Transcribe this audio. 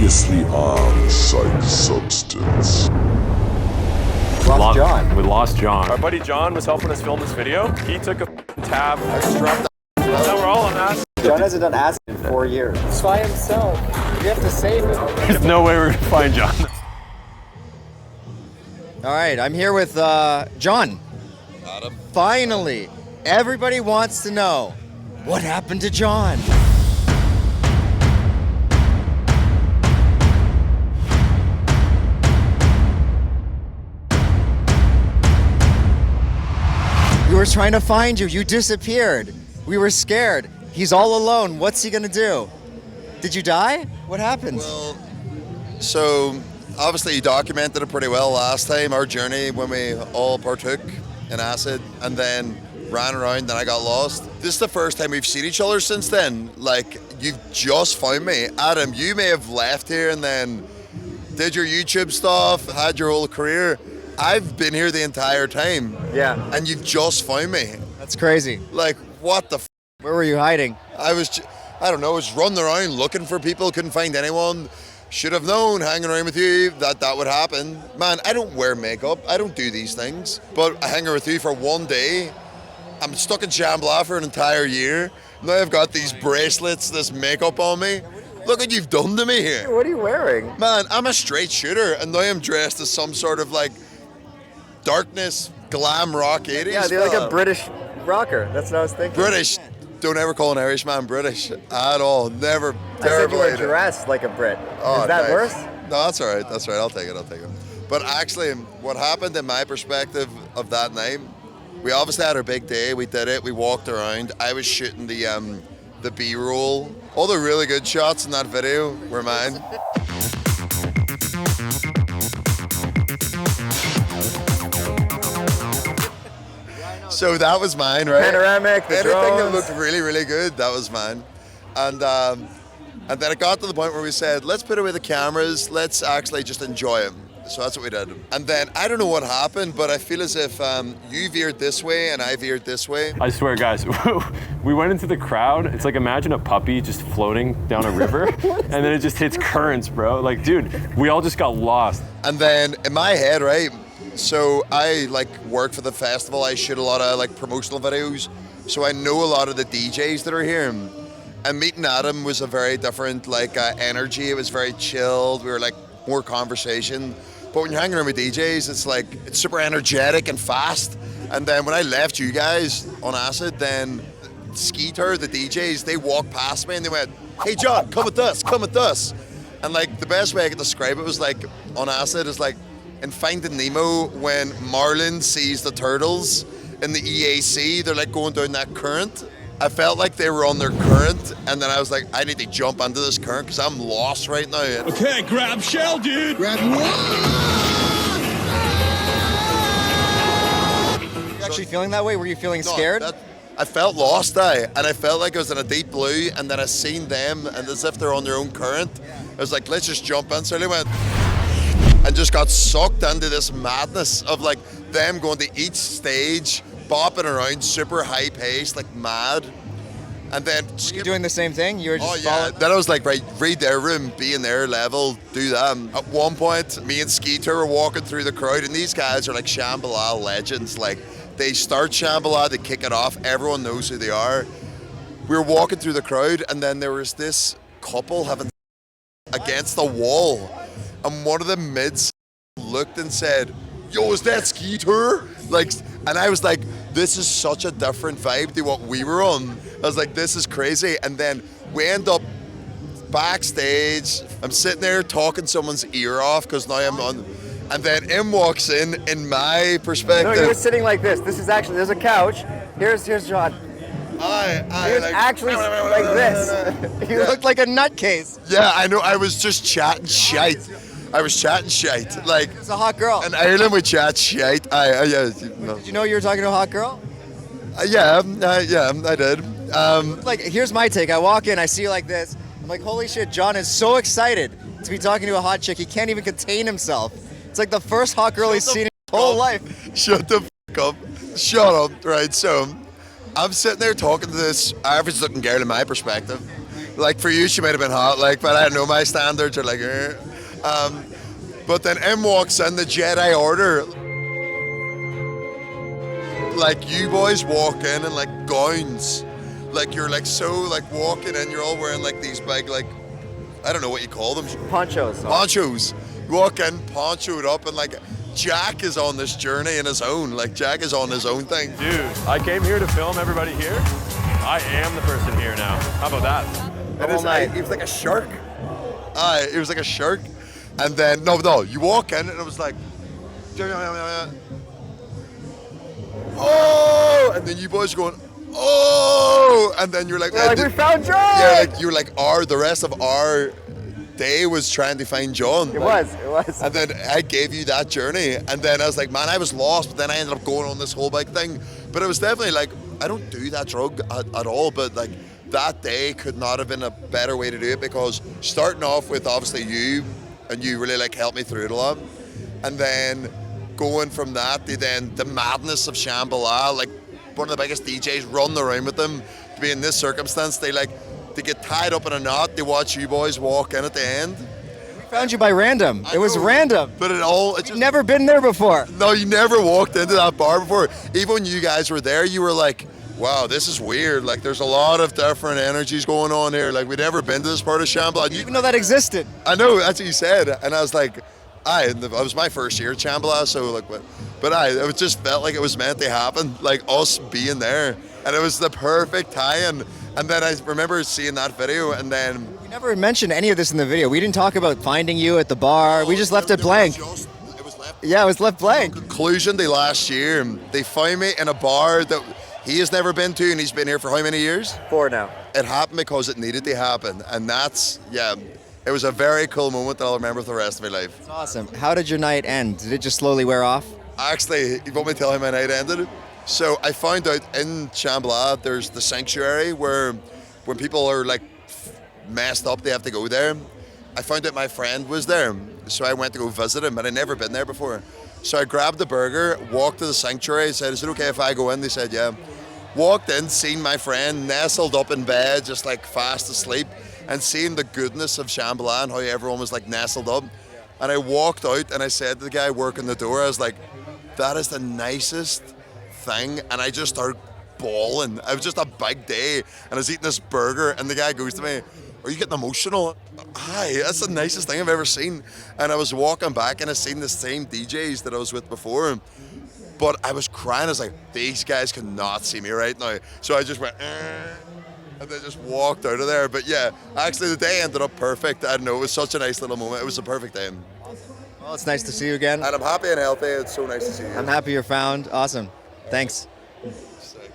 previously on Psych Substance. Lost John. We lost John. Our buddy John was helping us film this video. He took a tab. Now we're all on acid. John hasn't done acid in 4 years. It's by himself. You have to save him. There's no way we're gonna find John. All right, I'm here with John. Adam. Finally, everybody wants to know what happened to John. We were trying to find you. You disappeared. We were scared. He's all alone. What's he gonna do? Did you die? What happened? Well, so obviously you documented it pretty well last time, our journey when we all partook in acid and then ran around and I got lost. This is the first time we've seen each other since then. Like, you've just found me. Adam, you may have left here and then did your YouTube stuff, had your whole career. I've been here the entire time. Yeah. And you've just found me. That's crazy. Like, what the f? Where were you hiding? I don't know, I was running around looking for people, couldn't find anyone. Should have known, hanging around with you, that would happen. Man, I don't wear makeup, I don't do these things. But I hang around with you for one day. I'm stuck in Shambhala for an entire year. Now I've got these bracelets, this makeup on me. Look what you've done to me here. What are you wearing? Man, I'm a straight shooter, and now I'm dressed as some sort of like darkness, glam rock 80s. Yeah, you're like a British rocker. That's what I was thinking. British. Don't ever call an Irishman British at all. Never. I said you Terrible were idea. dressed like a Brit. Oh, Is that nice. worse? No, that's all right. That's all right. I'll take it. But actually, what happened in my perspective of that night, we obviously had our big day. We did it. We walked around. I was shooting the B-roll. All the really good shots in that video were mine. So that was mine, right? Panoramic, the anything drones. that looked really, really good, that was mine. And then it got to the point where we said, let's put away the cameras, let's actually just enjoy them. So that's what we did. And then, I don't know what happened, but I feel as if you veered this way and I veered this way. I swear, guys, we went into the crowd. It's like, imagine a puppy just floating down a river, and then it just hits currents, bro. Like, dude, we all just got lost. And then in my head, right, so I like work for the festival. I shoot a lot of like promotional videos. So I know a lot of the DJs that are here. And meeting Adam was a very different like energy. It was very chilled. We were like more conversation. But when you're hanging around with DJs, it's like, it's super energetic and fast. And then when I left you guys on acid, then Skeeter, the DJs, they walked past me and they went, hey John, come with us. And like the best way I could describe it was like on acid is like, in Finding Nemo, when Marlin sees the turtles in the EAC, they're like going down that current. I felt like they were on their current, and then I was like, I need to jump onto this current because I'm lost right now. Okay, grab shell, dude. You actually feeling that way? Were you feeling scared? I felt lost, and I felt like I was in a deep blue, and then I seen them, and as if they're on their own current. I was like, let's just jump in. So I went, and just got sucked into this madness of like them going to each stage, bopping around, super high paced, like mad. And then Were you doing the same thing? You were just following? Then I was like, right, read their room, be in their level, do that. At one point, me and Skeeter were walking through the crowd, and these guys are like Shambhala legends. Like, they start Shambhala, they kick it off, everyone knows who they are. We were walking through the crowd, and then there was this couple having against the wall. And one of the mids looked and said, yo, is that Skeeter? Like, and I was like, this is such a different vibe to what we were on. I was like, this is crazy. And then we end up backstage. I'm sitting there talking someone's ear off because now I'm on. And then in walks in my perspective. No, you were sitting like this. This is actually, there's a couch. Here's John. He was like, actually like this. You looked like a nutcase. Yeah, I know. I was just chatting shite. Like, It's a hot girl. in Ireland, we chat shite. Yeah, no. Did you know you were talking to a hot girl? Yeah, I did. Like, here's my take. I walk in, I see you like this. I'm like, holy shit, John is so excited to be talking to a hot chick. He can't even contain himself. It's like the first hot girl he's seen in his whole life. Shut the f up. Shut up. Right, so I'm sitting there talking to this average looking girl in my perspective. Like for you, she might have been hot, like, but I don't know, my standards are like, but then in walks in the Jedi Order. Like you boys walk in like gowns, like you're like so like walking in, you're all wearing like these big like, I don't know what you call them. Ponchos. Ponchos. You walk in, ponchoed up, and like Jack is on this journey in his own. Like Jack is on his own thing. Dude, I came here to film everybody here. I am the person here now. How about that? The whole night. He was like a shark. It was like a shark. And then, no, you walk in and it was like, oh, and then you boys are going, oh, and then you're like, We're like, we found John! Yeah, like you're like, the rest of our day was trying to find John. It was. And then I gave you that journey, and then I was like, man, I was lost, but then I ended up going on this whole big thing. But it was definitely like, I don't do that drug at all, but like that day could not have been a better way to do it, because starting off with obviously you, and you really like helped me through it a lot, and then going from that to then the madness of Shambhala, like one of the biggest DJs running around with them, to be in this circumstance, they get tied up in a knot, they watch you boys walk in at the end. We found you by random. It was random. But it just You've never been there before. No, you never walked into that bar before. Even when you guys were there, you were like, wow, this is weird. Like there's a lot of different energies going on here. Like we'd never been to this part of Shambhala. You even know that existed. I know, that's what you said. And I was like, it was my first year at Shambhala, so like, it just felt like it was meant to happen, like us being there, and it was the perfect tie-in. And then I remember seeing that video, and then We never mentioned any of this in the video. We didn't talk about finding you at the bar. We just left it blank. It was left. Yeah, it was left blank. Conclusion, they last year, they found me in a bar that he has never been to, and he's been here for how many years? 4 now. It happened because it needed to happen, and that's, it was a very cool moment that I'll remember for the rest of my life. It's awesome. How did your night end? Did it just slowly wear off? Actually, you want me to tell you how my night ended? So I found out in Shambhala, there's the sanctuary where when people are like messed up, they have to go there. I found out my friend was there, so I went to go visit him, and I'd never been there before. So I grabbed the burger, walked to the sanctuary, said, is it okay if I go in? They said, yeah. Walked in, seen my friend nestled up in bed, just like fast asleep, and seeing the goodness of Shambhala and how everyone was like nestled up. And I walked out and I said to the guy working the door, I was like, that is the nicest thing. And I just started bawling. It was just a big day, and I was eating this burger, and the guy goes to me, are you getting emotional? Hi, that's the nicest thing I've ever seen. And I was walking back and I seen the same DJs that I was with before, but I was crying. I was like, these guys cannot see me right now. So I just went, and then just walked out of there. But yeah, actually the day ended up perfect. I don't know, it was such a nice little moment. It was a perfect day. Well, it's nice to see you again. And I'm happy and healthy. It's so nice to see you. I'm happy you're found. Awesome. Thanks. Sick.